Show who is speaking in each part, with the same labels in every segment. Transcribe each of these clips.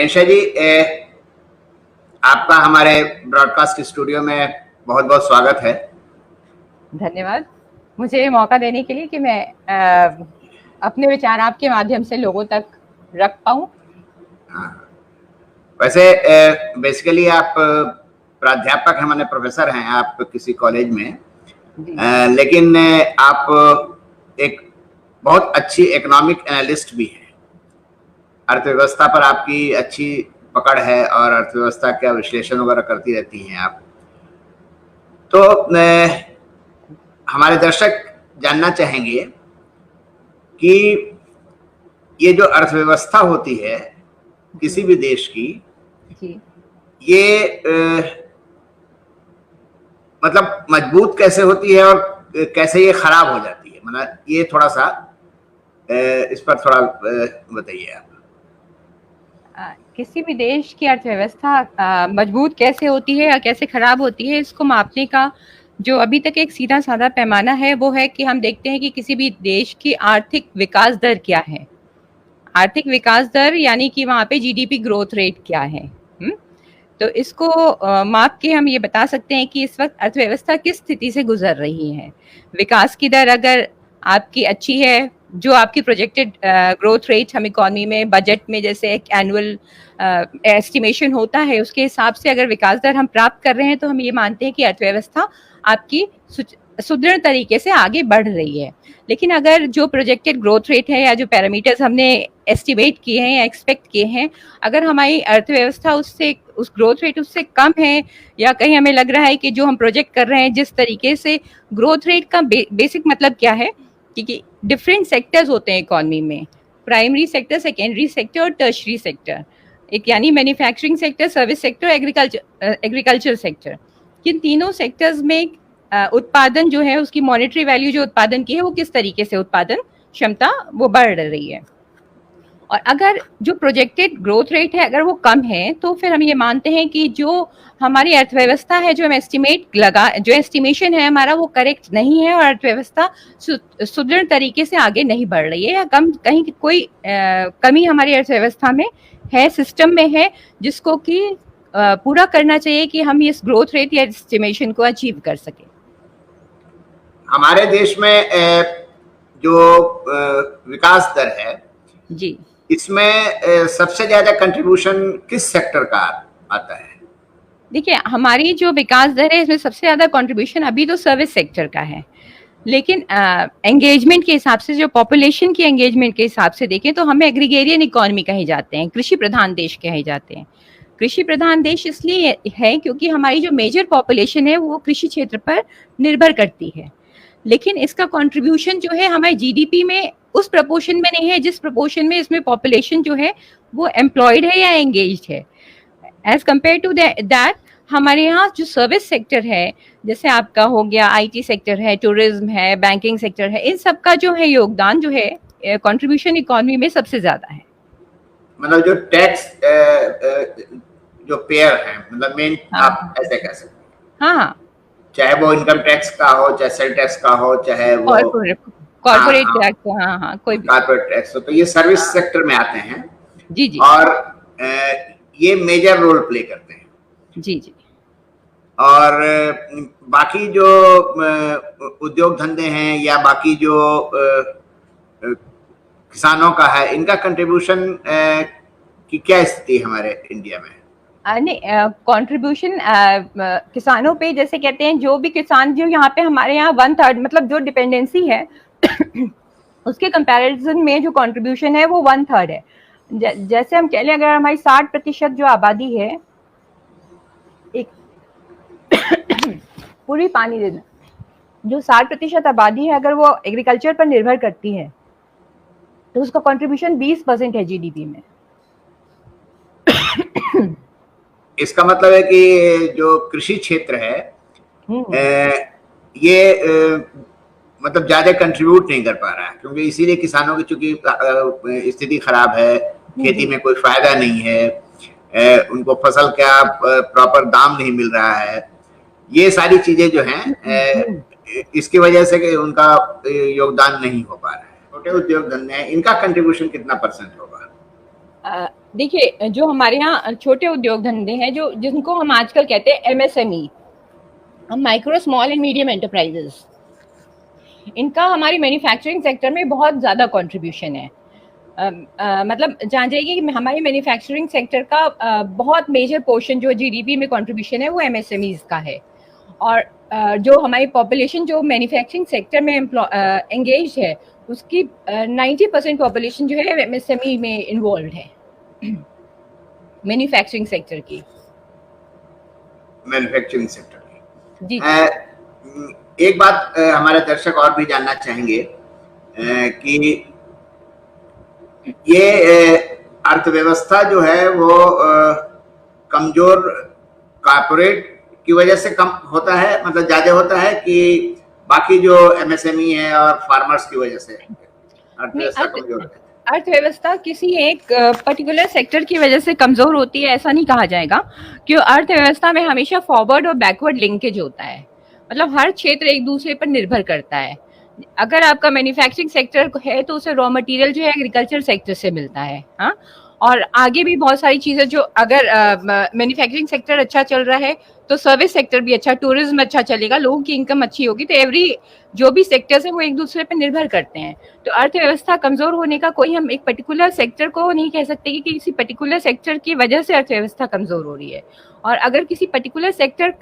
Speaker 1: प्रियंशा जी, आपका हमारे broadcast studio में बहुत बहुत स्वागत है।
Speaker 2: धन्यवाद मुझे ये मौका देने के लिए कि मैं अपने विचार आपके माध्यम से लोगों तक रख पाऊं।
Speaker 1: वैसे बेसिकली आप प्राध्यापक हैं, माने प्रोफेसर हैं आप किसी कॉलेज में, लेकिन आप एक बहुत अच्छी इकोनॉमिक एनालिस्ट भी हैं। अर्थव्यवस्था पर आपकी अच्छी पकड़ है और अर्थव्यवस्था का विश्लेषण वगैरह करती रहती हैं आप। तो हमारे दर्शक जानना चाहेंगे कि ये जो अर्थव्यवस्था होती है किसी भी देश की, ये मतलब मजबूत कैसे होती है और कैसे ये खराब हो जाती है, मतलब ये थोड़ा सा इस पर थोड़ा बताइए आप।
Speaker 2: किसी भी देश की अर्थव्यवस्था मजबूत कैसे होती है या कैसे खराब होती है, इसको मापने का जो अभी तक एक सीधा साधा पैमाना है वो है कि हम देखते हैं कि किसी भी देश की आर्थिक विकास दर क्या है। आर्थिक विकास दर यानी कि वहाँ पे जीडीपी ग्रोथ रेट क्या है। तो इसको माप के हम ये बता सकते हैं कि इस वक्त अर्थव्यवस्था किस स्थिति से गुजर रही है। विकास की दर अगर आपकी अच्छी है, जो आपकी प्रोजेक्टेड ग्रोथ रेट हम इकोनॉमी में बजट में जैसे एक एनुअल एस्टिमेशन होता है उसके हिसाब से अगर विकास दर हम प्राप्त कर रहे हैं तो हम ये मानते हैं कि अर्थव्यवस्था आपकी सुदृढ़ तरीके से आगे बढ़ रही है। लेकिन अगर जो प्रोजेक्टेड ग्रोथ रेट है या जो पैरामीटर्स हमने एस्टिमेट किए हैं या एक्सपेक्ट किए हैं, अगर हमारी अर्थव्यवस्था उस ग्रोथ रेट उससे कम है या कहीं हमें लग रहा है कि जो हम प्रोजेक्ट कर रहे हैं जिस तरीके से ग्रोथ रेट का बेसिक मतलब क्या है कि डिफरेंट सेक्टर्स होते हैं इकोनॉमी में, प्राइमरी सेक्टर, सेकेंडरी सेक्टर और टर्शरी सेक्टर। एक यानी manufacturing sector, service sector, agriculture sector. इन तीनों सेक्टर्स में उत्पादन जो है उसकी मॉनेटरी वैल्यू जो उत्पादन की है वो किस तरीके से उत्पादन क्षमता वो बढ़ रही है। और अगर जो प्रोजेक्टेड ग्रोथ रेट है अगर वो कम है तो फिर हम ये मानते हैं कि जो हमारी अर्थव्यवस्था है, जो हम जो एस्टिमेशन है हमारा वो करेक्ट नहीं है और अर्थव्यवस्था सुदृढ़ तरीके से आगे नहीं बढ़ रही है या कहीं कोई कमी हमारी अर्थव्यवस्था में है, सिस्टम में है, जिसको कि पूरा करना चाहिए कि हम इस ग्रोथ रेट या एस्टिमेशन को अचीव कर सके।
Speaker 1: हमारे देश में जो विकास दर है
Speaker 2: जी,
Speaker 1: इसमें सबसे ज्यादा कंट्रीब्यूशन किस सेक्टर का आता है?
Speaker 2: देखिए, हमारी जो विकास दर है इसमें सबसे ज्यादा कंट्रीब्यूशन अभी तो सर्विस सेक्टर का है, लेकिन एंगेजमेंट के हिसाब से, जो पॉपुलेशन की एंगेजमेंट के हिसाब से देखें तो हमें एग्रीगेरियन इकोनॉमी कहे जाते हैं, कृषि प्रधान देश कहे जाते हैं। कृषि प्रधान देश इसलिए है क्योंकि हमारी जो मेजर पॉपुलेशन है वो कृषि क्षेत्र पर निर्भर करती है, लेकिन इसका कंट्रीब्यूशन जो है हमारे जीडीपी में उस प्रपोर्शन में नहीं है जिस प्रपोर्शन में इसमें पॉपुलेशन जो है वो एम्प्लॉयड है या एंगेज्ड है। एज कम्पेयर टू दैट हमारे यहाँ जो सर्विस सेक्टर है, जैसे आपका हो गया आईटी सेक्टर है, टूरिज्म है, बैंकिंग सेक्टर है, इन सब का जो है योगदान जो है कंट्रीब्यूशन इकोनॉमी में सबसे ज्यादा है।
Speaker 1: मतलब जो टैक्स जो पेयर है, मतलब मेन, आप ऐसे कह सकते हैं।
Speaker 2: हाँ,
Speaker 1: चाहे वो इनकम टैक्स का हो, चाहे सेल टैक्स का हो, चाहे वो
Speaker 2: कॉर्पोरेट टैक्स, कोई भी
Speaker 1: कॉर्पोरेट टैक्स हो, तो ये सर्विस सेक्टर में आते हैं।
Speaker 2: जी जी,
Speaker 1: और ये मेजर रोल प्ले करते हैं।
Speaker 2: जी जी।
Speaker 1: और बाकी जो उद्योग धंधे हैं या बाकी जो किसानों का है, इनका कंट्रीब्यूशन की क्या स्थिति है हमारे इंडिया में?
Speaker 2: नहीं, कंट्रीब्यूशन किसानों पे जैसे कहते हैं, जो भी किसान जो यहाँ पे हमारे यहाँ 1/3 मतलब जो डिपेंडेंसी है उसके कंपैरिजन में जो कंट्रीब्यूशन है वो 1/3 है। जैसे हम कह लें, अगर हमारी 60% जो आबादी है, एक पूरी पानी देना, जो 60% आबादी है अगर वो एग्रीकल्चर पर निर्भर करती है तो उसका कंट्रीब्यूशन 20% है जीडीपी में।
Speaker 1: इसका मतलब है कि जो कृषि क्षेत्र है ये मतलब ज्यादा कंट्रीब्यूट नहीं कर पा रहा है, क्योंकि इसीलिए किसानों की चूंकि स्थिति खराब है, खेती में कोई फायदा नहीं है, उनको फसल का प्रॉपर दाम नहीं मिल रहा है, ये सारी चीजें जो हैं इसकी वजह से कि उनका योगदान नहीं हो पा रहा है। छोटे उद्योग धंधे हैं, इनका कंट्रीब्यूशन कितना % होगा?
Speaker 2: देखिए, जो हमारे यहाँ छोटे उद्योग धंधे हैं, जो जिनको हम आजकल कहते हैं MSME, micro small and medium enterprises, इनका हमारी मैन्युफैक्चरिंग सेक्टर में बहुत ज़्यादा कंट्रीब्यूशन है। मतलब जान जाइए कि हमारी मैन्युफैक्चरिंग सेक्टर का बहुत मेजर पोर्शन जो जीडीपी में कंट्रीब्यूशन है वो एमएसएमईज का है। और जो हमारी पॉपुलेशन जो मैन्युफैक्चरिंग सेक्टर में एंगेज है, उसकी 90% पॉपुलेशन जो है एमएसएमई में इन्वॉल्व है, मैन्युफैक्चरिंग सेक्टर की।
Speaker 1: मैन्युफैक्चरिंग सेक्टर
Speaker 2: जी।
Speaker 1: एक बात हमारे दर्शक और भी जानना चाहेंगे कि ये अर्थव्यवस्था जो है वो कमजोर कॉर्पोरेट की वजह से कम होता है, मतलब ज्यादा होता है, कि बाकी जो एमएसएमई है और फार्मर्स की वजह से अर्थव्यवस्था कमजोर है?
Speaker 2: अर्थव्यवस्था किसी एक पर्टिकुलर सेक्टर की वजह से कमजोर होती है ऐसा नहीं कहा जाएगा, क्यों अर्थव्यवस्था में हमेशा फॉरवर्ड और बैकवर्ड लिंकेज होता है। मतलब हर क्षेत्र एक दूसरे पर निर्भर करता है। अगर आपका मैन्युफैक्चरिंग सेक्टर है तो उसे रॉ मटेरियल जो है एग्रीकल्चर सेक्टर से मिलता है, हाँ, और आगे भी बहुत सारी चीजें जो अगर मैन्युफैक्चरिंग सेक्टर अच्छा चल रहा है तो सर्विस सेक्टर भी अच्छा, टूरिज्म अच्छा चलेगा, लोगों की इनकम अच्छी होगी, तो एवरी जो भी सेक्टर्स है वो एक दूसरे पर निर्भर करते हैं। तो अर्थव्यवस्था कमजोर होने का कोई हम एक पर्टिकुलर सेक्टर को नहीं कह सकते कि किसी पर्टिकुलर सेक्टर की वजह से अर्थव्यवस्था कमजोर हो रही है। और अगर किसी पर्टिकुलर सेक्टर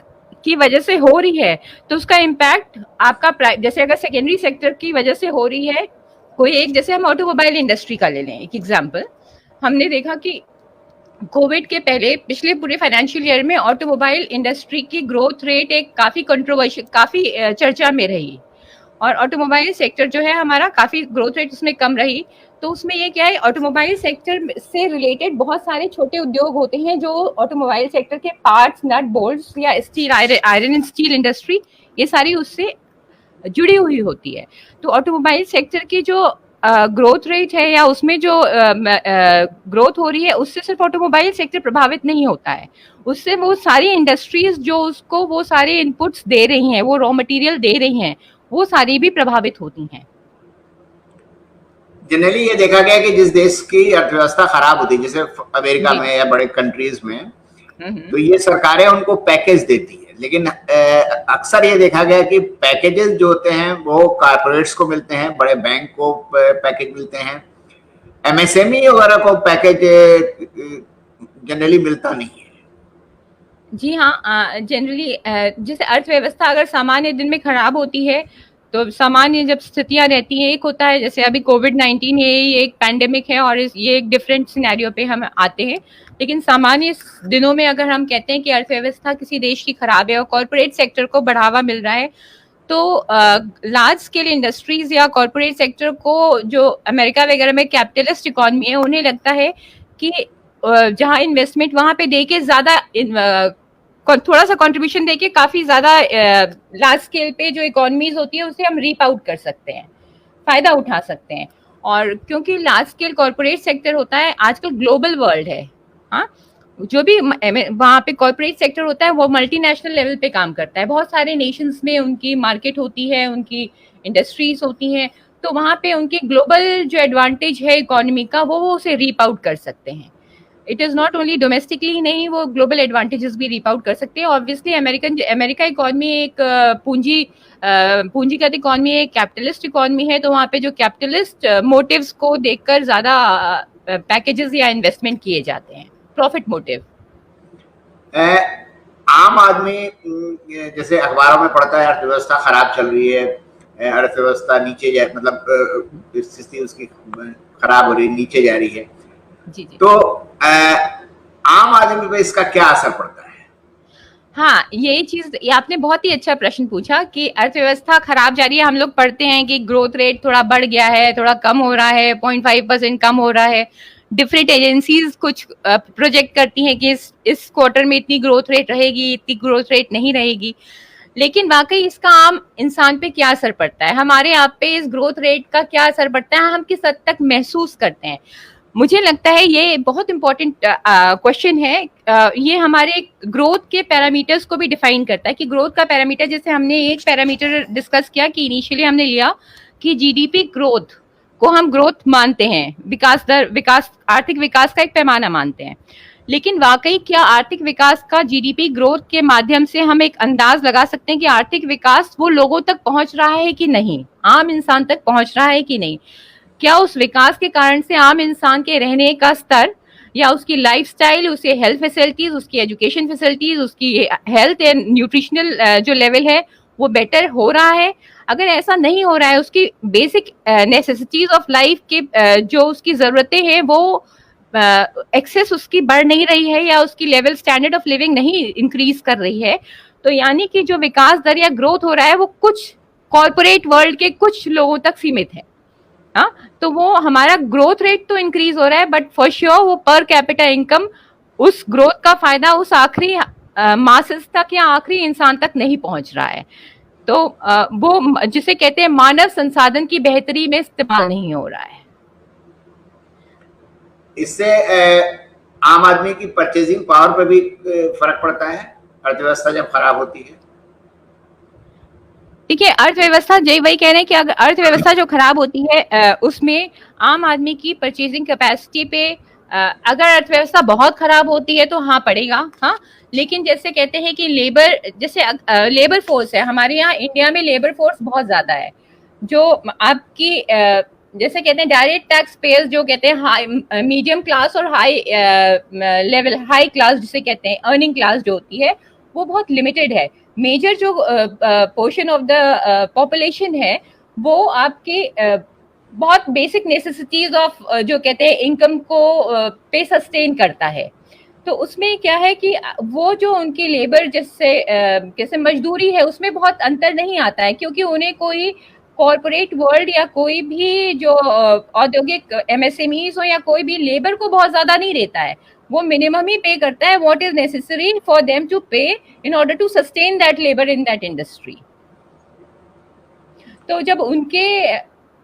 Speaker 2: की वजह से हो रही है तो उसका इम्पैक्ट आपका जैसे अगर सेकेंडरी सेक्टर की वजह से हो रही है, कोई एक, जैसे हम ऑटोमोबाइल इंडस्ट्री का ले लें एक एग्जांपल, हमने देखा कि कोविड के पहले पिछले पूरे फाइनेंशियल ईयर में ऑटोमोबाइल इंडस्ट्री की ग्रोथ रेट एक काफी कंट्रोवर्शियल, काफी चर्चा में रही, और ऑटोमोबाइल सेक्टर जो है हमारा काफी ग्रोथ रेट उसमें कम रही। तो उसमें ये क्या है, ऑटोमोबाइल सेक्टर से रिलेटेड बहुत सारे छोटे उद्योग होते हैं जो ऑटोमोबाइल सेक्टर के पार्ट्स, नट बोल्ट्स या steel, iron and steel industry, ये सारी उससे जुड़ी हुई होती है। तो ऑटोमोबाइल सेक्टर की जो ग्रोथ रेट है या उसमें जो ग्रोथ हो रही है, उससे सिर्फ ऑटोमोबाइल सेक्टर प्रभावित नहीं होता है, उससे वो सारी इंडस्ट्रीज जो उसको वो सारे इनपुट्स दे रही हैं, वो रॉ मटेरियल दे रही हैं, वो सारी भी प्रभावित होती हैं।
Speaker 1: जनरली ये देखा गया कि जिस देश की अर्थव्यवस्था खराब होती है, जैसे अमेरिका में या बड़े कंट्रीज में, तो ये सरकारें उनको पैकेज देती है, लेकिन अक्सर ये देखा गया कि पैकेजेस जो होते हैं वो कॉर्पोरेट्स को मिलते हैं, बड़े बैंक को पैकेज मिलते हैं, एमएसएमई वगैरह को पैकेज जनरली मिलता नहीं है।
Speaker 2: जी हाँ, जनरली जैसे अर्थव्यवस्था अगर सामान्य दिन में खराब होती है तो सामान्य जब स्थितियां रहती हैं, एक होता है जैसे अभी कोविड-19 ये एक पैंडेमिक है और ये एक डिफरेंट सिनेरियो पे हम आते हैं, लेकिन सामान्य दिनों में अगर हम कहते हैं कि अर्थव्यवस्था किसी देश की खराब है और कॉर्पोरेट सेक्टर को बढ़ावा मिल रहा है, तो लार्ज स्केल इंडस्ट्रीज या कॉर्पोरेट सेक्टर को, जो अमेरिका वगैरह में कैपिटलिस्ट इकोनॉमी है, उन्हें लगता है कि जहाँ इन्वेस्टमेंट वहां पे देके ज्यादा थोड़ा सा कंट्रीब्यूशन देके काफी ज्यादा लार्ज स्केल पे जो इकोनॉमीज होती है उसे हम रीप आउट कर सकते हैं, फायदा उठा सकते हैं। और क्योंकि लार्ज स्केल कॉर्पोरेट सेक्टर होता है, आजकल ग्लोबल वर्ल्ड है, हाँ, जो भी वहाँ पे कॉर्पोरेट सेक्टर होता है वो मल्टीनेशनल लेवल पे काम करता है, बहुत सारे नेशंस में उनकी मार्केट होती है, उनकी इंडस्ट्रीज होती हैं, तो वहाँ पे उनकी ग्लोबल जो एडवांटेज है इकोनॉमी का वो उसे रीप आउट कर सकते हैं। It is not only domestically नहीं, वो ग्लोबल एडवांटेजेस भी रीप आउट कर सकते हैं। ऑब्वियसली अमेरिका इकोनॉमी एक पूंजीगत इकोनॉमी है, कैपिटलिस्ट इकोनॉमी है, तो वहाँ पे जो कैपिटलिस्ट मोटिव्स को देखकर ज्यादा पैकेजेस या इन्वेस्टमेंट किए जाते हैं, प्रॉफिट मोटिव।
Speaker 1: आम आदमी जैसे अखबारों में पढ़ता है अर्थव्यवस्था खराब चल रही है, अर्थव्यवस्था नीचे जा, मतलब स्थिति उसकी खराब हो रही है, नीचे जा रही है,
Speaker 2: जी जी।
Speaker 1: तो आम आदमी पे इसका क्या असर पड़ता है?
Speaker 2: हाँ, यही चीज, ये आपने बहुत ही अच्छा प्रश्न पूछा कि अर्थव्यवस्था खराब जा रही है। हम लोग पढ़ते हैं कि ग्रोथ रेट थोड़ा बढ़ गया है, थोड़ा कम हो रहा है, 0.5% कम हो रहा है। डिफरेंट एजेंसीज कुछ प्रोजेक्ट करती हैं कि इस क्वार्टर में इतनी ग्रोथ रेट रहेगी, इतनी ग्रोथ रेट नहीं रहेगी, लेकिन वाकई इसका आम इंसान पे क्या असर पड़ता है, हमारे आप पे इस ग्रोथ रेट का क्या असर पड़ता है, हम किस हद तक महसूस करते हैं। मुझे लगता है ये बहुत इंपॉर्टेंट क्वेश्चन है। ये हमारे ग्रोथ के पैरामीटर्स को भी डिफाइन करता है कि ग्रोथ का पैरामीटर, जैसे हमने एक पैरामीटर डिस्कस किया कि इनिशियली हमने लिया कि जीडीपी ग्रोथ को हम ग्रोथ मानते हैं, विकास दर, विकास, आर्थिक विकास का एक पैमाना मानते हैं। लेकिन वाकई क्या आर्थिक विकास का जीडीपी ग्रोथ के माध्यम से हम एक अंदाज लगा सकते हैं कि आर्थिक विकास वो लोगों तक पहुंच रहा है कि नहीं, आम इंसान तक पहुंच रहा है कि नहीं? क्या उस विकास के कारण से आम इंसान के रहने का स्तर या उसकी लाइफस्टाइल, उसके हेल्थ फैसिलिटीज, उसकी एजुकेशन फैसिलिटीज, उसकी हेल्थ एंड न्यूट्रिशनल जो लेवल है वो बेटर हो रहा है? अगर ऐसा नहीं हो रहा है, उसकी बेसिक नेसेसिटीज ऑफ लाइफ के जो उसकी जरूरतें हैं वो एक्सेस उसकी बढ़ नहीं रही है या उसकी लेवल स्टैंडर्ड ऑफ लिविंग नहीं इंक्रीज कर रही है, तो यानी कि जो विकास दर या ग्रोथ हो रहा है वो कुछ कॉर्पोरेट वर्ल्ड के कुछ लोगों तक सीमित है। हाँ, तो वो हमारा ग्रोथ रेट तो इंक्रीज हो रहा है, बट फॉर श्योर वो पर कैपिटा इनकम, उस ग्रोथ का फायदा उस आखिरी मासेस तक या आखिरी इंसान तक नहीं पहुंच रहा है। तो वो जिसे कहते हैं मानव संसाधन की बेहतरी में इस्तेमाल नहीं हो रहा है।
Speaker 1: इससे आम आदमी की परचेजिंग पावर पर भी फर्क पड़ता है अर्थव्यवस्था जब खराब होती है।
Speaker 2: देखिए, अर्थव्यवस्था, जय वही कह रहे हैं कि अगर अर्थव्यवस्था जो खराब होती है उसमें आम आदमी की परचेजिंग कैपेसिटी पे अगर अर्थव्यवस्था बहुत खराब होती है तो हाँ पड़ेगा। हाँ, लेकिन जैसे कहते हैं कि लेबर, जैसे लेबर फोर्स है हमारे यहाँ इंडिया में, लेबर फोर्स बहुत ज्यादा है, जो आपकी जैसे कहते हैं डायरेक्ट टैक्स पेयर्स जो कहते हैं हाई, मीडियम क्लास और हाई लेवल, हाई क्लास जिसे कहते हैं अर्निंग क्लास जो होती है वो बहुत लिमिटेड है। मेजर जो पोर्शन ऑफ द पॉपुलेशन है वो आपके बहुत बेसिक नेसेसिटीज ऑफ जो कहते हैं इनकम को पे सस्टेन करता है। तो उसमें क्या है कि वो जो उनकी लेबर जैसे मजदूरी है उसमें बहुत अंतर नहीं आता है, क्योंकि उन्हें कोई कॉर्पोरेट वर्ल्ड या कोई भी जो औद्योगिक एमएसएमईज हो या कोई भी लेबर को बहुत ज्यादा नहीं देता है, वो मिनिमम ही पे करता है what is necessary for them to pay in order to sustain that labour in that industry. तो जब उनके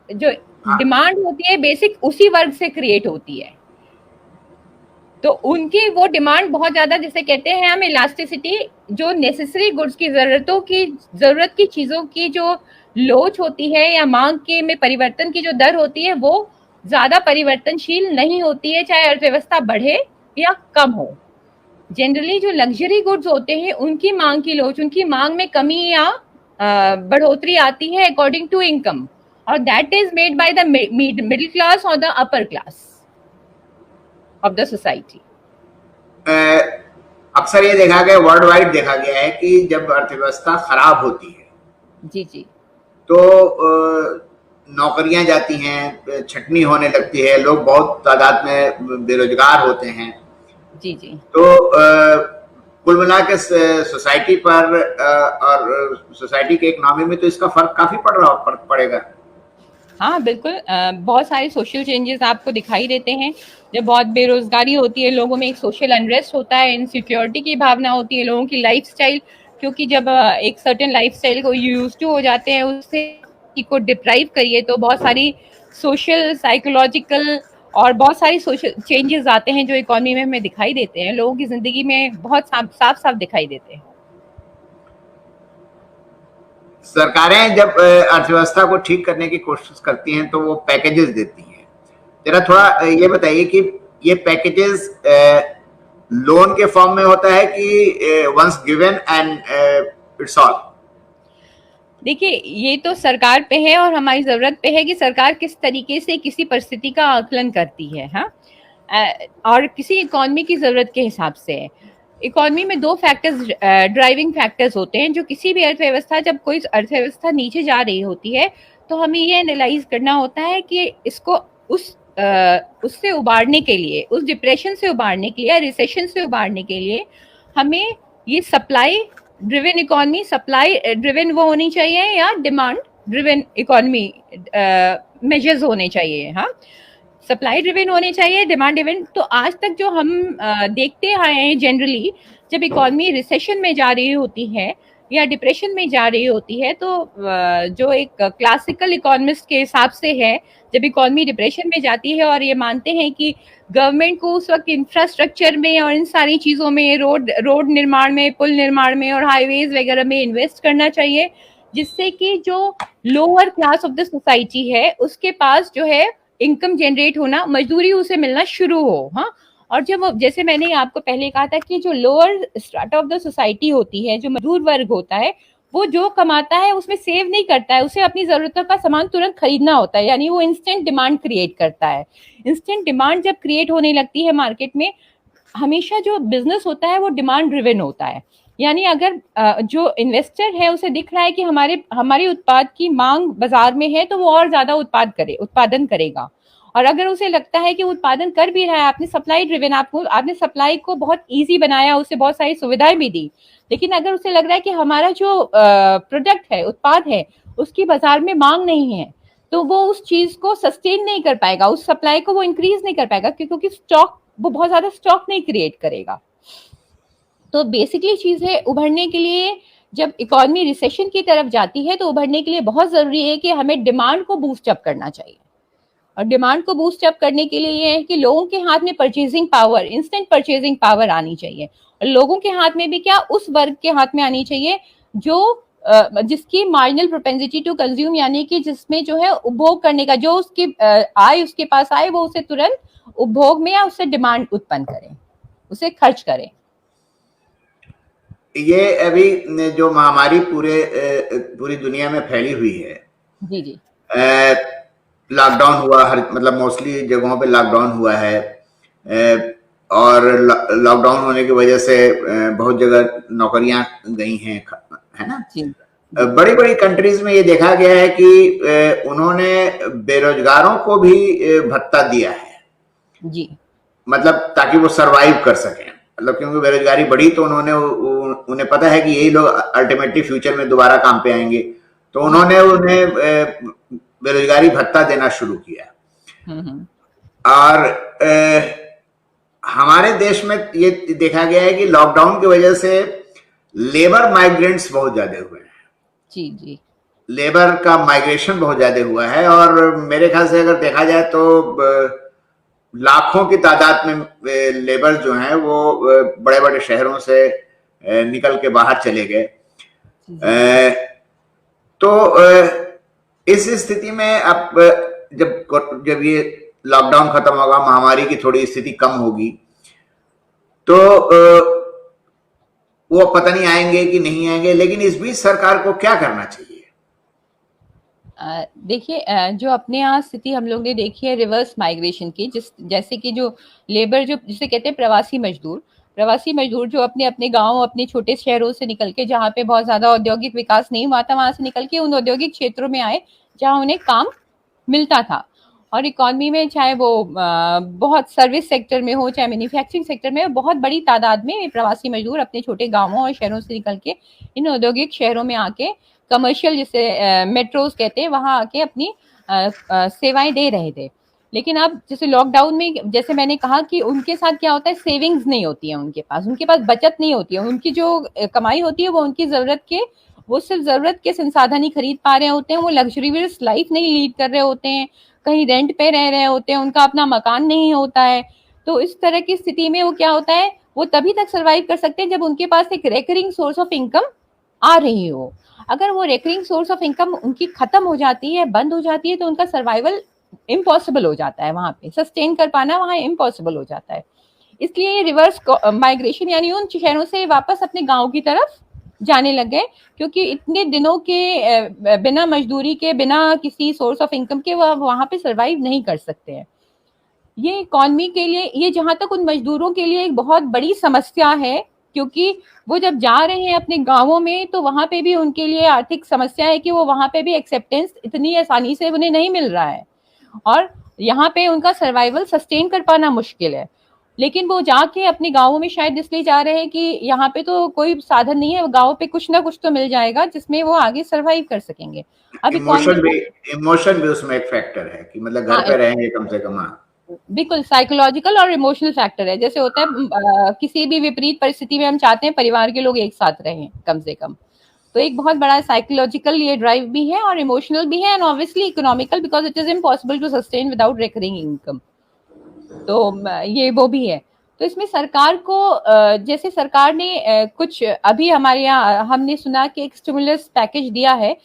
Speaker 2: जो डिमांड होती है बेसिक उसी वर्ग से क्रिएट होती है, तो उनकी वो डिमांड बहुत ज्यादा, जिसे कहते हैं हम इलास्टिसिटी, जो नेसेसरी गुड्स की जरूरत की चीजों की जो लोच होती है या मांग के में परिवर्तन की जो दर होती है वो ज्यादा परिवर्तनशील नहीं होती है, चाहे अर्थव्यवस्था बढ़े या कम हो। जनरली जो लग्जरी गुड्स होते हैं उनकी मांग की लोच, उनकी मांग में कमी या बढ़ोतरी आती है अकॉर्डिंग टू इनकम, और that is made by the middle class और the upper class of the society.
Speaker 1: अक्सर ये देखा गया, वर्ल्ड वाइड देखा गया है कि जब अर्थव्यवस्था खराब होती है
Speaker 2: जी जी
Speaker 1: तो नौकरियां जाती हैं, छटनी होने लगती है, लोग बहुत तादाद में बेरोजगार होते हैं।
Speaker 2: जी जी
Speaker 1: तो कुल मिला के सोसाइटी पर और सोसाइटी के इकोनॉमी में तो इसका फर्क काफी पड़ेगा।
Speaker 2: हाँ बिल्कुल, बहुत सारे सोशल चेंजेस आपको दिखाई देते हैं। जब बहुत बेरोजगारी होती है, लोगों में एक सोशल अनरेस्ट होता है, इनसिक्योरिटी की भावना होती है, लोगों की लाइफस्टाइल, क्योंकि जब एक सर्टेन लाइफस्टाइल को यूज टू हो जाते हैं उससे को डिप्राइव करिए तो बहुत सारी सोशल, साइकोलॉजिकल और बहुत सारी सोशल चेंजेस आते हैं जो इकोनॉमी में हमें दिखाई देते हैं, लोगों की जिंदगी में बहुत साफ दिखाई देते हैं।
Speaker 1: सरकारें जब अर्थव्यवस्था को ठीक करने की कोशिश करती हैं तो वो पैकेजेस देती हैं। जरा थोड़ा ये बताइए कि ये पैकेजेस लोन के फॉर्म में होता है कि once given and it's all?
Speaker 2: देखिए, ये तो सरकार पे है और हमारी जरूरत पे है कि सरकार किस तरीके से किसी परिस्थिति का आकलन करती है। हाँ, और किसी इकोनॉमी की जरूरत के हिसाब से है। इकोनॉमी में दो फैक्टर्स ड्राइविंग फैक्टर्स होते हैं जो किसी भी अर्थव्यवस्था, जब कोई अर्थव्यवस्था नीचे जा रही होती है तो हमें ये एनालाइज करना होता है कि इसको उससे उबारने के लिए, उस डिप्रेशन से उबारने के लिए या रिसेशन से उबारने के लिए हमें ये supply driven economy, supply driven वो होनी चाहिए या डिमांड ड्रिवन इकोनॉमी मेजर्स होने चाहिए। हाँ, सप्लाई ड्रिवन होने चाहिए, डिमांड ड्रिवन। तो आज तक जो हम देखते आए हैं, जनरली जब इकोनॉमी रिसेशन में जा रही होती है या डिप्रेशन में जा रही होती है तो जो एक क्लासिकल इकोनॉमिस्ट के हिसाब से है, जब इकोनॉमी डिप्रेशन में जाती है और ये मानते हैं कि गवर्नमेंट को उस वक्त इंफ्रास्ट्रक्चर में और इन सारी चीज़ों में, रोड निर्माण में, पुल निर्माण में और हाईवेज वगैरह में इन्वेस्ट करना चाहिए, जिससे कि जो lower class of the society है उसके पास जो है इनकम जनरेट होना, मजदूरी उसे मिलना शुरू हो। हाँ, और जब जैसे मैंने आपको पहले कहा था कि जो lower strata of the society होती है, जो मजदूर वर्ग होता है, वो जो कमाता है उसमें सेव नहीं करता है, उसे अपनी जरूरतों का सामान तुरंत खरीदना होता है, यानी वो इंस्टेंट डिमांड क्रिएट करता है। इंस्टेंट डिमांड जब क्रिएट होने लगती है मार्केट में, हमेशा जो बिजनेस होता है वो डिमांड ड्रिवन होता है। यानी अगर जो इन्वेस्टर है उसे दिख रहा है कि हमारे उत्पाद की मांग बाजार में है, तो वो और ज्यादा उत्पादन करेगा। और अगर उसे लगता है कि वो उत्पादन कर भी रहा है, आपने सप्लाई ड्रिवन, आपने सप्लाई को बहुत ईजी बनाया, उसे बहुत सारी सुविधाएं भी दी, लेकिन अगर उसे लग रहा है कि हमारा जो प्रोडक्ट है, उत्पाद है, उसकी बाजार में मांग नहीं है, तो वो उस चीज को सस्टेन नहीं कर पाएगा, उस सप्लाई को वो इंक्रीज नहीं कर पाएगा, क्योंकि स्टॉक, वो बहुत ज्यादा स्टॉक नहीं क्रिएट करेगा। तो बेसिकली चीज है, उभरने के लिए जब इकोनॉमी रिसेशन की तरफ जाती है, तो उभरने के लिए बहुत जरूरी है कि हमें डिमांड को बूस्ट अप करना चाहिए। और डिमांड को बूस्ट अप करने के लिए ये है कि लोगों के हाथ में purchasing power, instant purchasing power आनी चाहिए। और लोगों के हाथ में भी क्या, उस वर्ग के हाथ में आनी चाहिए जो जिसकी मार्जिनल प्रोपेंसिटी टू कंज्यूम, यानी कि जिसमें जो है उपभोग करने का, जो उसकी आय उसके पास आए, वो उसे तुरंत उपभोग में या उससे डिमांड उत्पन्न करें, उसे खर्च करें।
Speaker 1: ये अभी जो महामारी पूरी दुनिया में फैली हुई है,
Speaker 2: जी जी,
Speaker 1: लॉकडाउन हुआ, हर मतलब मोस्टली जगहों पे लॉकडाउन हुआ है, और लॉकडाउन होने की वजह से बहुत जगह नौकरियां गई हैं, है ना। बड़ी बड़ी कंट्रीज में ये देखा गया है कि उन्होंने बेरोजगारों को भी भत्ता दिया है
Speaker 2: जी,
Speaker 1: मतलब ताकि वो सरवाइव कर सकें, मतलब क्योंकि बेरोजगारी बढ़ी तो उन्हें पता है कि यही लोग अल्टीमेटली फ्यूचर में दोबारा काम पे आएंगे, तो उन्होंने उन्हें बेरोजगारी भत्ता देना शुरू किया। और हमारे देश में ये देखा गया है कि लॉकडाउन की वजह से लेबर माइग्रेंट्स बहुत ज्यादा हुए हैं। जी जी, लेबर का माइग्रेशन बहुत ज्यादा हुआ है, और मेरे ख्याल से अगर देखा जाए तो लाखों की तादाद में लेबर जो हैं वो बड़े बड़े शहरों से निकल के बाहर चले गए। तो इस स्थिति में अब जब ये लॉकडाउन खत्म होगा, महामारी की थोड़ी स्थिति कम होगी, तो वो पता नहीं आएंगे कि नहीं आएंगे, लेकिन इस बीच सरकार को क्या करना चाहिए?
Speaker 2: देखिए, जो अपने यहाँ स्थिति हम लोग ने देखी है रिवर्स माइग्रेशन की, जैसे कि जो लेबर, जो जिसे कहते हैं प्रवासी मजदूर जो अपने अपने गांव, अपने छोटे शहरों से निकल के, जहाँ पे बहुत ज्यादा औद्योगिक विकास नहीं हुआ था, वहां से निकल के उन औद्योगिक क्षेत्रों में आए जहाँ उन्हें काम मिलता था। और इकोनॉमी में, चाहे वो बहुत सर्विस सेक्टर में हो, चाहे मैन्युफैक्चरिंग सेक्टर में हो, बहुत बड़ी तादाद में प्रवासी मजदूर अपने छोटे गांवों और शहरों से निकल के इन औद्योगिक शहरों में आके, कमर्शियल जिसे मेट्रोज कहते हैं, वहां आके अपनी सेवाएं दे रहे थे। लेकिन अब जैसे लॉकडाउन में, जैसे मैंने कहा कि उनके साथ क्या होता है, सेविंग्स नहीं होती है उनके पास बचत नहीं होती है, उनकी जो कमाई होती है वो उनकी वो सिर्फ जरूरत के संसाधन ही खरीद पा रहे होते हैं, वो लग्जरियस लाइफ नहीं लीड कर रहे होते हैं, कहीं रेंट पे रह रहे होते हैं, उनका अपना मकान नहीं होता है। तो इस तरह की स्थिति में वो क्या होता है, वो तभी तक सर्वाइव कर सकते हैं जब उनके पास एक रेकरिंग सोर्स ऑफ इनकम आ रही हो। अगर वो रेकरिंग सोर्स ऑफ इनकम उनकी खत्म हो जाती है, बंद हो जाती है, तो उनका सर्वाइवल इम्पॉसिबल हो जाता है, वहां पे सस्टेन कर पाना वहां इम्पॉसिबल हो जाता है। इसलिए ये रिवर्स माइग्रेशन, यानी उन शहरों से वापस अपने गांव की तरफ जाने लग गए, क्योंकि इतने दिनों के बिना मजदूरी के, बिना किसी सोर्स ऑफ इनकम के वह वहां पे सरवाइव नहीं कर सकते हैं। ये इकॉनमी के लिए, ये जहां तक उन मजदूरों के लिए एक बहुत बड़ी समस्या है, क्योंकि वो जब जा रहे हैं अपने गांवों में, तो वहां पे भी उनके लिए आर्थिक समस्या है कि वो वहां पे भी एक्सेप्टेंस इतनी आसानी से उन्हें नहीं मिल रहा है, और यहाँ पे उनका सर्वाइवल सस्टेन कर पाना मुश्किल है। लेकिन वो जाके अपने गाँवों में शायद इसलिए जा रहे हैं कि यहाँ पे तो कोई साधन नहीं है, गाँव पे कुछ ना कुछ तो मिल जाएगा जिसमें वो आगे सर्वाइव कर सकेंगे। अब
Speaker 1: इमोशन भी उसमें एक फैक्टर है कि मतलब घर पे रहेंगे कम से कम।
Speaker 2: बिल्कुल, साइकोलॉजिकल और इमोशनल फैक्टर है। जैसे होता है किसी भी विपरीत परिस्थिति में हम चाहते हैं परिवार के लोग एक साथ रहें कम से कम, तो एक बहुत बड़ा साइकोलॉजिकल ये ड्राइव भी है और इमोशनल भी है, and obviously economical, because it is impossible to sustain without recurring income. तो ये वो भी है। तो इसमें सरकार को जैसे सरकार ने कुछ अभी हमारे यहाँ हमने सुना कि एक स्टिमुलस पैकेज दिया है,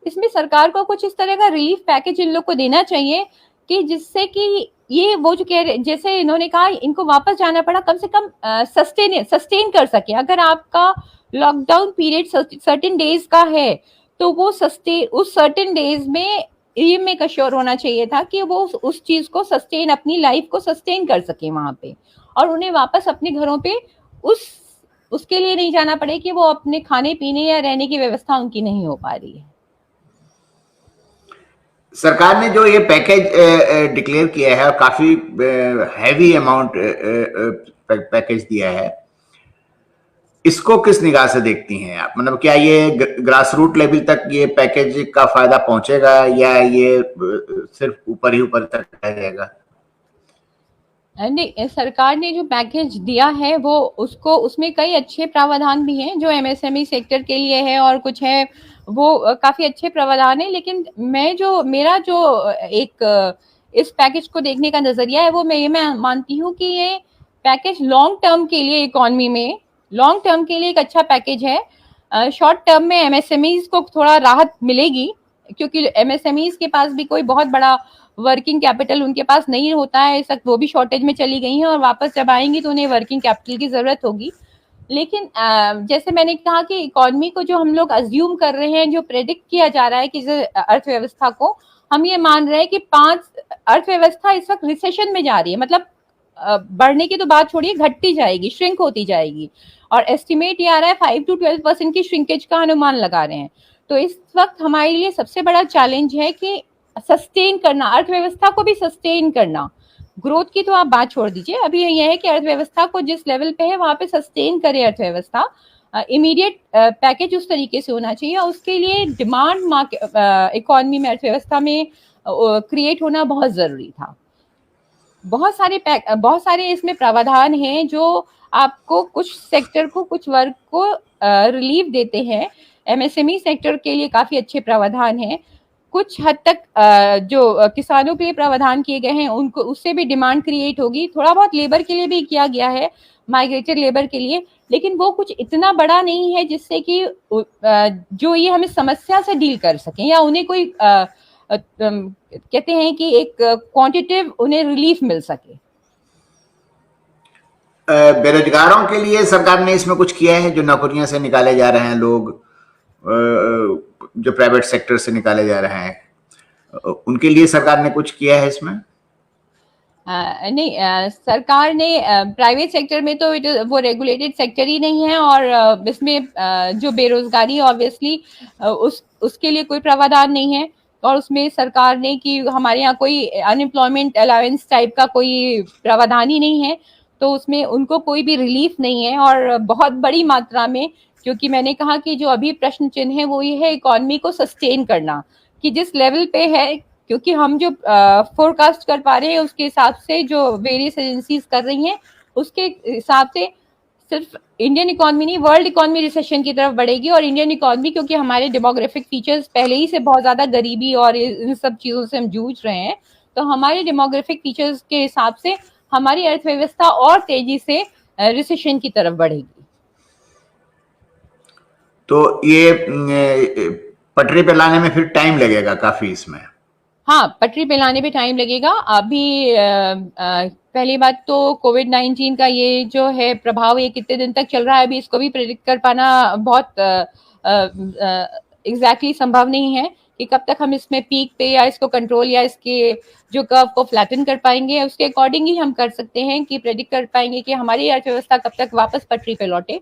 Speaker 2: इसमें सरकार को कुछ इस तरह का रिलीफ पैकेज इन लोग को देना चाहिए कि जिससे कि ये वो जो कह रहे, जैसे इन्होंने कहा इनको वापस जाना पड़ा, कम से कम सस्टेन कर सके। अगर आपका लॉकडाउन पीरियड सर्टेन डेज का है तो वो उस सर्टेन डेज में ये मेक अश्योर होना चाहिए था कि वो उस चीज को सस्टेन, अपनी लाइफ को सस्टेन कर सके वहां पे, और उन्हें वापस अपने घरों पे उसके लिए नहीं जाना पड़े कि वो अपने खाने पीने या रहने की व्यवस्था उनकी नहीं हो पा रही है।
Speaker 1: सरकार ने जो ये पैकेज डिक्लेयर किया है और काफी हैवी अमाउंट पैकेज दिया है, इसको किस निगाह से देखती हैं आप? मतलब क्या ये ग्रास रूट लेवल तक ये पैकेज का फायदा पहुंचेगा या ये सिर्फ ऊपर ही ऊपर तक रह जाएगा?
Speaker 2: नहीं, सरकार ने जो पैकेज दिया है वो उसमें कई अच्छे प्रावधान भी हैं जो एमएसएमई सेक्टर के लिए है, और कुछ है वो काफी अच्छे प्रावधान है। लेकिन मेरा जो एक इस पैकेज को देखने का नजरिया है वो मैं मानती हूँ कि ये पैकेज लॉन्ग टर्म के लिए इकोनॉमी में, लॉन्ग टर्म के लिए एक अच्छा पैकेज है। शॉर्ट टर्म में एमएसएमईज को थोड़ा राहत मिलेगी, क्योंकि एमएसएमईज के पास भी कोई बहुत बड़ा वर्किंग कैपिटल उनके पास नहीं होता है इस वक्त, वो भी शॉर्टेज में चली गई हैं, और वापस जब आएंगी तो उन्हें वर्किंग कैपिटल की जरूरत होगी। लेकिन जैसे मैंने कहा कि इकोनॉमी को जो हम लोग अज्यूम कर रहे हैं, जो प्रेडिक्ट किया जा रहा है कि अर्थव्यवस्था को, हम ये मान रहे हैं कि अर्थव्यवस्था इस वक्त रिसेशन में जा रही है, मतलब बढ़ने की तो बात छोड़िए, घटती जाएगी, श्रिंक होती जाएगी, और एस्टिमेट ये आ रहा है 5 to 12% की श्रिंकेज का अनुमान लगा रहे हैं। तो इस वक्त हमारे लिए सबसे बड़ा चैलेंज है कि सस्टेन करना, अर्थव्यवस्था को भी सस्टेन करना। ग्रोथ की तो आप बात छोड़ दीजिए, अभी यह है कि अर्थव्यवस्था को जिस लेवल पे है वहां पे सस्टेन करे अर्थव्यवस्था। इमीडिएट पैकेज उस तरीके से होना चाहिए, और उसके लिए डिमांड मार्केट इकोनॉमी में, अर्थव्यवस्था में क्रिएट होना बहुत जरूरी था। बहुत सारे इसमें प्रावधान हैं जो आपको कुछ सेक्टर को, कुछ वर्ग को रिलीफ देते हैं। एमएसएमई सेक्टर के लिए काफी अच्छे प्रावधान हैं। कुछ हद तक जो किसानों के लिए प्रावधान किए गए हैं उनको, उससे भी डिमांड क्रिएट होगी। थोड़ा बहुत लेबर के लिए भी किया गया है, माइग्रेटेड लेबर के लिए, लेकिन वो कुछ इतना बड़ा नहीं है जिससे कि जो ये हमें समस्या से डील कर सकें, या उन्हें कोई कहते हैं कि एक क्वांटिटेटिव उन्हें रिलीफ मिल सके।
Speaker 1: बेरोजगारों के लिए सरकार ने इसमें कुछ किया है? जो नौकरियां से निकाले जा रहे हैं लोग, जो प्राइवेट सेक्टर से निकाले जा रहे हैं, उनके लिए सरकार ने कुछ किया है इसमें?
Speaker 2: नहीं, सरकार ने प्राइवेट सेक्टर में तो वो रेगुलेटेड सेक्टर ही नहीं है, और इसमें जो बेरोजगारी ऑब्वियसली उसके लिए कोई प्रावधान नहीं है, और उसमें सरकार ने कि हमारे यहाँ कोई अनएम्प्लॉयमेंट अलाउंस टाइप का कोई प्रावधान ही नहीं है, तो उसमें उनको कोई भी रिलीफ नहीं है। और बहुत बड़ी मात्रा में, क्योंकि मैंने कहा कि जो अभी प्रश्न चिन्ह है वो ये है इकोनॉमी को सस्टेन करना, कि जिस लेवल पे है, क्योंकि हम जो फोरकास्ट कर पा रहे हैं उसके हिसाब से, जो वेरियस एजेंसीज कर रही हैं उसके हिसाब से सिर्फ इंडियन इकोनॉमी नहीं, वर्ल्ड इकोनॉमी रिसेशन की तरफ बढ़ेगी। और इंडियन इकोनॉमी, क्योंकि हमारे डेमोग्राफिक फीचर्स पहले ही से बहुत ज्यादा गरीबी और इन सब चीजों से हम जूझ रहे हैं, तो हमारे डेमोग्राफिक फीचर्स के हिसाब से हमारी अर्थव्यवस्था और तेजी से रिसेशन की तरफ बढ़ेगी।
Speaker 1: तो ये पटरी पे लाने में फिर टाइम लगेगा काफी इसमें?
Speaker 2: हाँ, पटरी पे लाने पे टाइम लगेगा। अभी पहली बात तो कोविड-19 का ये जो है प्रभाव, ये कितने दिन तक चल रहा है, अभी इसको भी प्रेडिक्ट कर पाना बहुत एग्जैक्टली संभव नहीं है कि कब तक हम इसमें पीक पे या इसको कंट्रोल या इसके जो कर्व को फ्लैटन कर पाएंगे। उसके अकॉर्डिंग ही हम कर सकते हैं कि प्रेडिक्ट कर पाएंगे कि हमारी अर्थव्यवस्था कब तक वापस पटरी पे लौटे।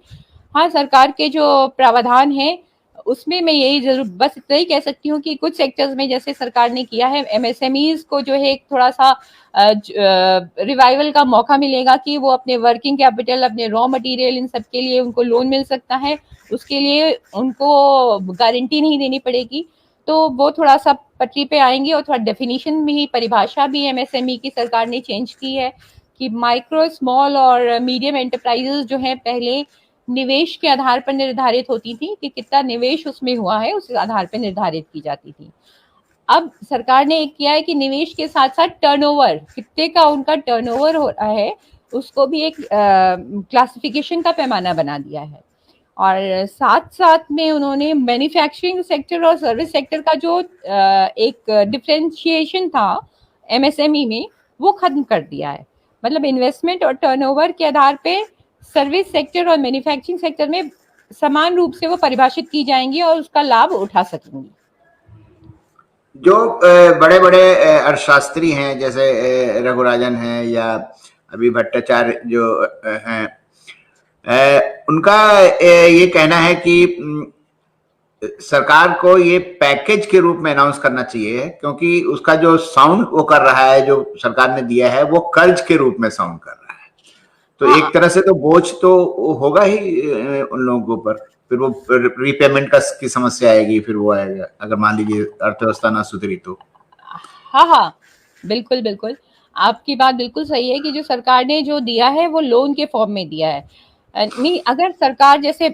Speaker 2: हाँ, सरकार के जो प्रावधान है उसमें मैं यही जरूर बस इतना ही कह सकती हूँ कि कुछ सेक्टर्स में जैसे सरकार ने किया है, एमएसएमईज को जो है एक थोड़ा सा रिवाइवल का मौका मिलेगा कि वो अपने वर्किंग कैपिटल, अपने रॉ मटेरियल, इन सब के लिए उनको लोन मिल सकता है, उसके लिए उनको गारंटी नहीं देनी पड़ेगी, तो वो थोड़ा सा पटरी पे आएंगे। और थोड़ा डेफिनेशन में ही, परिभाषा भी एमएसएमई की सरकार ने चेंज की है कि माइक्रो, स्मॉल और मीडियम एंटरप्राइजेस जो है पहले निवेश के आधार पर निर्धारित होती थी कि कितना निवेश उसमें हुआ है, उस आधार पर निर्धारित की जाती थी। अब सरकार ने एक किया है कि निवेश के साथ साथ टर्नओवर, कितने का उनका टर्नओवर हो रहा है, उसको भी एक क्लासिफिकेशन का पैमाना बना दिया है। और साथ साथ में उन्होंने मैन्युफैक्चरिंग सेक्टर और सर्विस सेक्टर का जो एक डिफरेंशिएशन था एमएसएमई में, वो खत्म कर दिया है। मतलब इन्वेस्टमेंट और टर्नओवर के आधार पे सर्विस सेक्टर और मैन्युफैक्चरिंग सेक्टर में समान रूप से वो परिभाषित की जाएंगी और उसका लाभ उठा सकेंगी।
Speaker 1: जो बड़े बड़े अर्थशास्त्री हैं, जैसे रघुराजन हैं या अभी भट्टाचार्य जो हैं, उनका ये कहना है कि सरकार को ये पैकेज के रूप में अनाउंस करना चाहिए, क्योंकि उसका जो साउंड वो कर रहा है, जो सरकार ने दिया है, वो कर्ज के रूप में साउंड कर रहा है। तो हाँ, एक तरह से तो बोझ तो होगा ही उन लोगों के ऊपर, फिर वो रीपेमेंट की समस्या आएगी, फिर वो आएगा अगर मान लीजिए अर्थव्यवस्था ना सुधरी तो।
Speaker 2: हाँ हाँ, बिल्कुल बिल्कुल, आपकी बात बिल्कुल सही है कि जो सरकार ने जो दिया है वो लोन के फॉर्म में दिया है। नहीं, अगर सरकार जैसे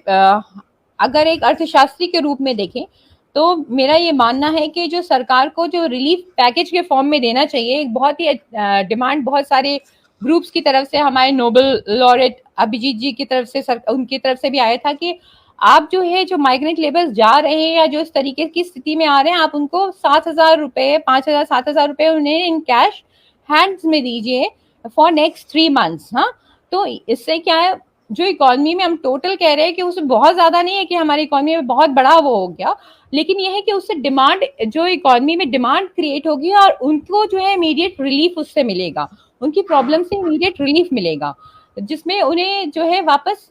Speaker 2: अगर एक अर्थशास्त्री के रूप में देखें तो मेरा ये मानना है कि जो सरकार को जो रिलीफ पैकेज के फॉर्म में देना चाहिए, एक बहुत ही डिमांड बहुत सारे ग्रुप्स की तरफ से, हमारे नोबेल लॉरेट अभिजीत जी की तरफ से, उनकी तरफ से भी आया था कि आप जो है, जो माइग्रेंट लेबर्स जा रहे हैं या जो इस तरीके की स्थिति में आ रहे हैं, आप उनको 7,000 रुपए, 5,000, 7,000 रुपए उन्हें इन कैश हैंड्स में दीजिए फॉर नेक्स्ट 3 मंथ्स। हाँ, तो इससे क्या है, जो इकोनॉमी में हम टोटल कह रहे हैं कि उसमें बहुत ज्यादा नहीं है कि हमारी इकोनॉमी में बहुत बड़ा वो हो गया, लेकिन यह है कि उससे डिमांड, जो इकोनॉमी में डिमांड क्रिएट होगी और उनको जो है इमीडिएट रिलीफ उससे मिलेगा, उनकी प्रॉब्लम से इमीडिएट रिलीफ मिलेगा, जिसमें उन्हें जो है वापस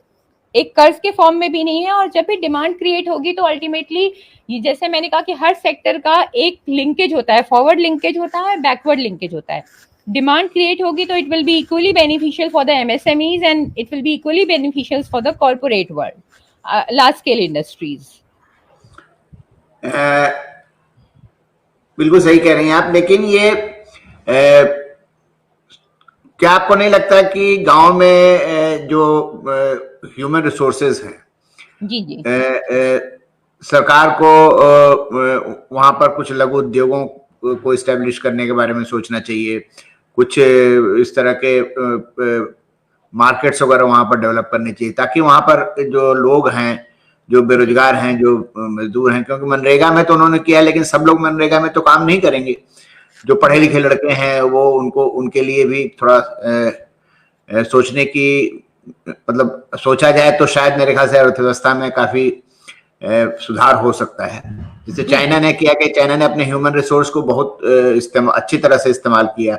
Speaker 2: एक कर्ज के फॉर्म में भी नहीं है। और जब भी डिमांड क्रिएट होगी तो अल्टीमेटली, जैसे मैंने कहा कि हर सेक्टर का एक लिंकेज होता है, फॉरवर्ड लिंकेज होता है, बैकवर्ड लिंकेज होता है। डिमांड क्रिएट होगी तो it will be equally beneficial for the MSMEs and it will be equally beneficial for the corporate world, large scale industries.
Speaker 1: बिल्कुल सही कह रही हैं आप, लेकिन ये क्या आपको नहीं लगता कि गांव में जो ह्यूमन रिसोर्सेज हैं,
Speaker 2: जी जी,
Speaker 1: सरकार को वहां पर कुछ लघु उद्योगों को इस्टेब्लिश करने के बारे में सोचना चाहिए, कुछ इस तरह के मार्केट्स वगैरह वहां पर डेवलप करनी चाहिए, ताकि वहां पर जो लोग हैं, जो बेरोजगार हैं, जो मजदूर हैं, क्योंकि मनरेगा में तो उन्होंने किया, लेकिन सब लोग मनरेगा में तो काम नहीं करेंगे। जो पढ़े लिखे लड़के हैं वो उनके लिए भी थोड़ा सोचने की, मतलब सोचा जाए तो शायद मेरे ख्याल से अर्थव्यवस्था में काफी सुधार हो सकता है। जैसे चाइना ने किया कि चाइना ने अपने ह्यूमन रिसोर्स को बहुत अच्छी तरह से इस्तेमाल किया।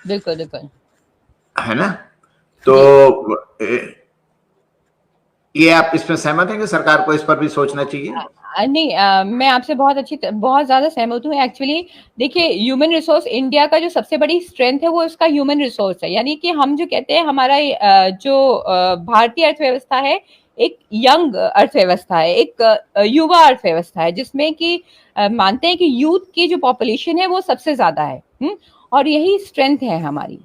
Speaker 2: बिल्कुल बिल्कुल, है
Speaker 1: ना? तो ये आप इसमें सहमत हैं कि सरकार को इस पर भी सोचना चाहिए?
Speaker 2: नहीं, मैं आपसे बहुत ज्यादा सहमत हूँ। एक्चुअली देखिए, ह्यूमन रिसोर्स, इंडिया का जो सबसे बड़ी स्ट्रेंथ है वो इसका ह्यूमन रिसोर्स है। यानी कि हम जो कहते हैं, हमारा जो भारतीय अर्थव्यवस्था है, एक यंग अर्थव्यवस्था है, एक युवा अर्थव्यवस्था है, जिसमें कि मानते हैं कि यूथ की जो पॉपुलेशन है वो सबसे ज्यादा है। और यही स्ट्रेंथ है हमारी,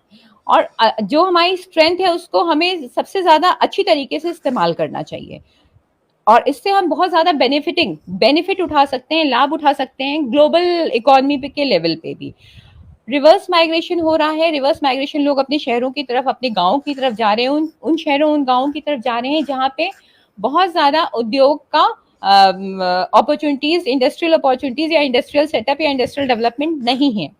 Speaker 2: और जो हमारी स्ट्रेंथ है उसको हमें सबसे ज्यादा अच्छी तरीके से इस्तेमाल करना चाहिए, और इससे हम बहुत ज्यादा बेनिफिट उठा सकते हैं, लाभ उठा सकते हैं ग्लोबल इकोनॉमी के लेवल पे भी। रिवर्स माइग्रेशन हो रहा है, रिवर्स माइग्रेशन, लोग अपने शहरों की तरफ, अपने गाँव की तरफ जा रहे हैं, उन शहरों, उन गाँव की तरफ जा रहे हैं जहाँ पे बहुत ज्यादा उद्योग का अपॉर्चुनिटीज, इंडस्ट्रियल अपॉर्चुनिटीज या इंडस्ट्रियल सेटअप या इंडस्ट्रियल डेवलपमेंट नहीं है।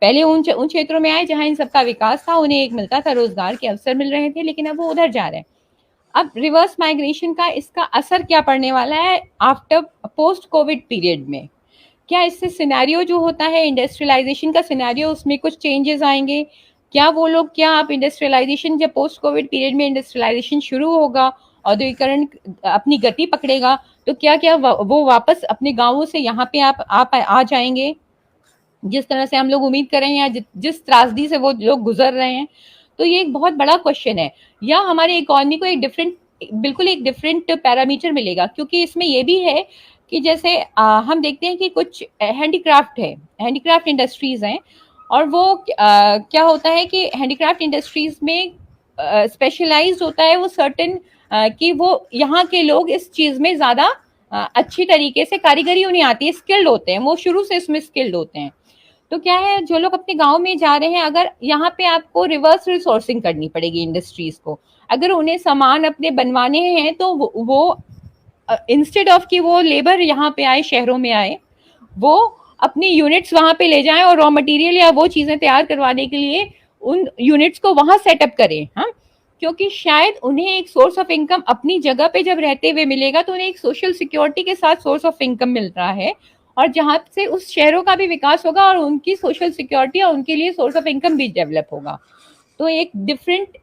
Speaker 2: पहले उन क्षेत्रों में आए जहां इन सबका विकास था, उन्हें एक मिलता था, रोजगार के अवसर मिल रहे थे, लेकिन अब वो उधर जा रहे हैं। अब रिवर्स माइग्रेशन का इसका असर क्या पड़ने वाला है आफ्टर पोस्ट कोविड पीरियड में? क्या इससे सिनेरियो जो होता है इंडस्ट्रियलाइजेशन का सिनेरियो, उसमें कुछ चेंजेस आएंगे? क्या वो लोग, क्या आप इंडस्ट्रियलाइजेशन, जब पोस्ट कोविड पीरियड में इंडस्ट्रियलाइजेशन शुरू होगा, औद्योगिकरण अपनी गति पकड़ेगा, तो क्या क्या वो वापस अपने गाँवों से यहाँ पे आप आ जाएंगे, जिस तरह से हम लोग उम्मीद कर रहे हैं, या जिस त्रासदी से वो लोग गुजर रहे हैं? तो ये एक बहुत बड़ा क्वेश्चन है। या हमारे इकोनॉमी को बिल्कुल एक डिफरेंट पैरामीटर मिलेगा, क्योंकि इसमें ये भी है कि जैसे हम देखते हैं कि कुछ हैंडीक्राफ्ट इंडस्ट्रीज हैं, और वो क्या होता है कि हैंडीक्राफ्ट इंडस्ट्रीज में स्पेशलाइज्ड होता है वो सर्टेन, कि वो यहाँ के लोग इस चीज में ज्यादा अच्छी तरीके से, कारीगरी उन्हें आती है, स्किल्ड होते हैं, वो शुरू से इसमें स्किल्ड होते हैं। तो क्या है, जो लोग अपने गांव में जा रहे हैं, अगर यहाँ पे आपको रिवर्स रिसोर्सिंग करनी पड़ेगी इंडस्ट्रीज को, अगर उन्हें सामान अपने बनवाने हैं तो वो इंस्टेड ऑफ कि वो लेबर यहाँ पे आए, शहरों में आए, वो अपनी यूनिट्स वहां पे ले जाएं और रॉ मटेरियल या वो चीजें तैयार करवाने के लिए उन यूनिट्स को वहां सेटअप करें। हाँ, क्योंकि शायद उन्हें एक सोर्स ऑफ इनकम अपनी जगह पे जब रहते हुए मिलेगा तो उन्हें एक सोशल सिक्योरिटी के साथ सोर्स ऑफ इनकम मिल रहा है, और जहां से उस शहरों का भी विकास होगा और उनकी सोशल सिक्योरिटी और उनके लिए सोर्स ऑफ इनकम भी डेवलप होगा। तो एक डिफरेंट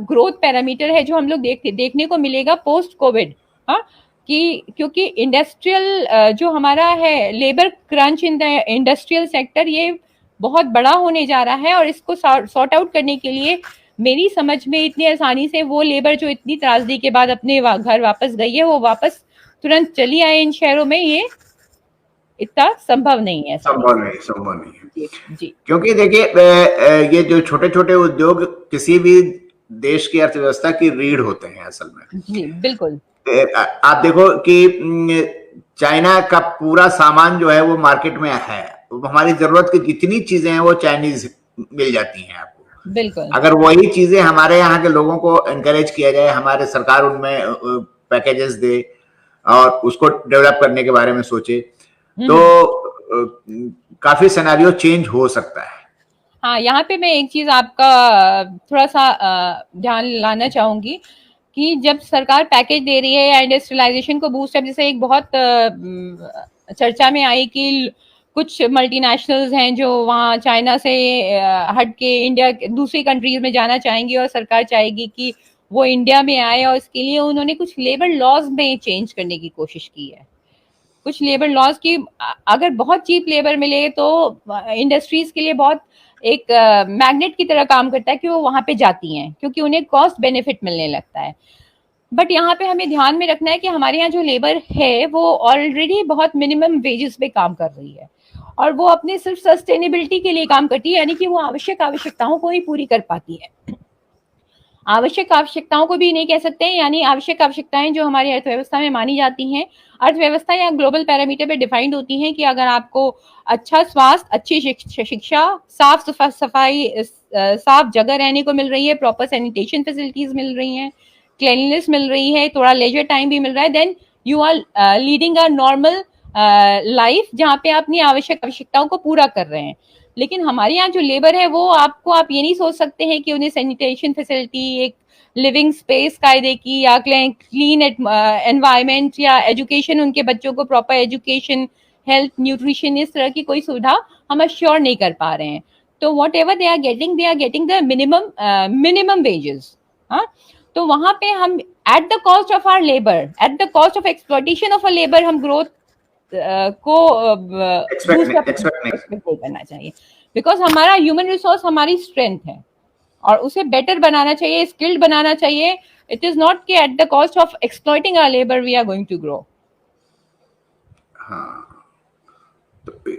Speaker 2: ग्रोथ पैरामीटर है जो हम लोग देखने को मिलेगा पोस्ट कोविड। हाँ, कि क्योंकि इंडस्ट्रियल जो हमारा है labour crunch in the industrial sector, ये बहुत बड़ा होने जा रहा है, और इसको सॉर्ट आउट करने के लिए मेरी समझ में इतनी आसानी से वो लेबर जो इतनी त्रासदी के बाद अपने घर वापस गई है वो वापस तुरंत चली आए इन शहरों में, ये इतना संभव नहीं है।
Speaker 1: संभव नहीं है
Speaker 2: जी।
Speaker 1: क्योंकि देखिए ये जो छोटे छोटे उद्योग किसी भी देश की अर्थव्यवस्था की रीढ़ होते हैं असल में।
Speaker 2: जी बिल्कुल।
Speaker 1: आप देखो कि चाइना का पूरा सामान जो है वो मार्केट में है, हमारी जरूरत की जितनी चीजें हैं वो चाइनीज मिल जाती हैं आपको।
Speaker 2: बिल्कुल।
Speaker 1: अगर वही चीजें हमारे यहाँ के लोगों को एनकरेज किया जाए, हमारे सरकार उनमें पैकेजेस दे और उसको डेवलप करने के बारे में सोचे, तो काफी सिनेरियो चेंज हो सकता है।
Speaker 2: हाँ, यहाँ पे मैं एक चीज आपका थोड़ा सा ध्यान लाना चाहूंगी कि जब सरकार पैकेज दे रही है या इंडस्ट्रियलाइजेशन को बूस्ट, जैसे एक बहुत चर्चा में आई कि कुछ मल्टीनेशनल्स हैं जो वहाँ चाइना से हट के इंडिया दूसरी कंट्रीज में जाना चाहेंगी और सरकार चाहेगी कि वो इंडिया में आए, और इसके लिए उन्होंने कुछ लेबर लॉज में चेंज करने की कोशिश की है। कुछ लेबर लॉज की, अगर बहुत चीप लेबर मिले तो इंडस्ट्रीज के लिए बहुत एक मैग्नेट की तरह काम करता है कि वो वहां पे जाती हैं, क्योंकि उन्हें कॉस्ट बेनिफिट मिलने लगता है। बट यहाँ पे हमें ध्यान में रखना है कि हमारे यहाँ जो लेबर है वो ऑलरेडी बहुत मिनिमम वेजेस पे काम कर रही है, और वो अपने सिर्फ सस्टेनेबिलिटी के लिए काम करती है, यानी कि वो आवश्यकताओं को ही पूरी कर पाती है। आवश्यक आवश्यकताओं को भी नहीं कह सकते हैं, यानी आवश्यक आवश्यकताएं जो हमारी अर्थव्यवस्था में मानी जाती हैं, अर्थव्यवस्था या ग्लोबल पैरामीटर पे डिफाइंड होती हैं कि अगर आपको अच्छा स्वास्थ्य, अच्छी शिक्षा, साफ सफाई, साफ जगह रहने को मिल रही है, प्रॉपर सैनिटेशन फैसिलिटीज मिल रही हैं, क्लीनलीनेस मिल रही है, थोड़ा लेजर टाइम भी मिल रहा है, then you are leading a normal life जहाँ पे अपनी आवश्यकताओं को पूरा कर रहे हैं। लेकिन हमारे यहाँ जो लेबर है वो आप ये नहीं सोच सकते हैं कि उन्हें सैनिटेशन फैसिलिटी, एक लिविंग स्पेस कायदे की, या क्लीन एनवायरनमेंट, या एजुकेशन, उनके बच्चों को प्रॉपर एजुकेशन, हेल्थ, न्यूट्रिशन, इस तरह की कोई सुविधा हम अश्योर नहीं कर पा रहे हैं। तो whatever they are getting the minimum wages. हाँ, तो वहां पे हम at the cost of our labour, at the cost of exploitation of a labour, हम ग्रोथ को एक्सपेक्ट नहीं करना चाहिए, बिकॉज हमारा ह्यूमन रिसोर्स हमारी स्ट्रेंथ है और उसे बेटर बनाना चाहिए, स्किल्ड बनाना चाहिए। इट इज नॉट कि at the cost of exploiting our labour we are going to grow.
Speaker 1: हाँ, तो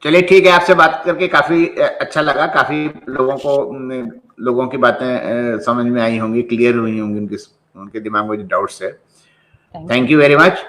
Speaker 1: चलिए ठीक है, आपसे बात करके काफी अच्छा लगा, काफी लोगों की बातें समझ में आई होंगी, क्लियर हुई होंगी, उनके दिमाग में जो डाउट्स है। Thank you very much.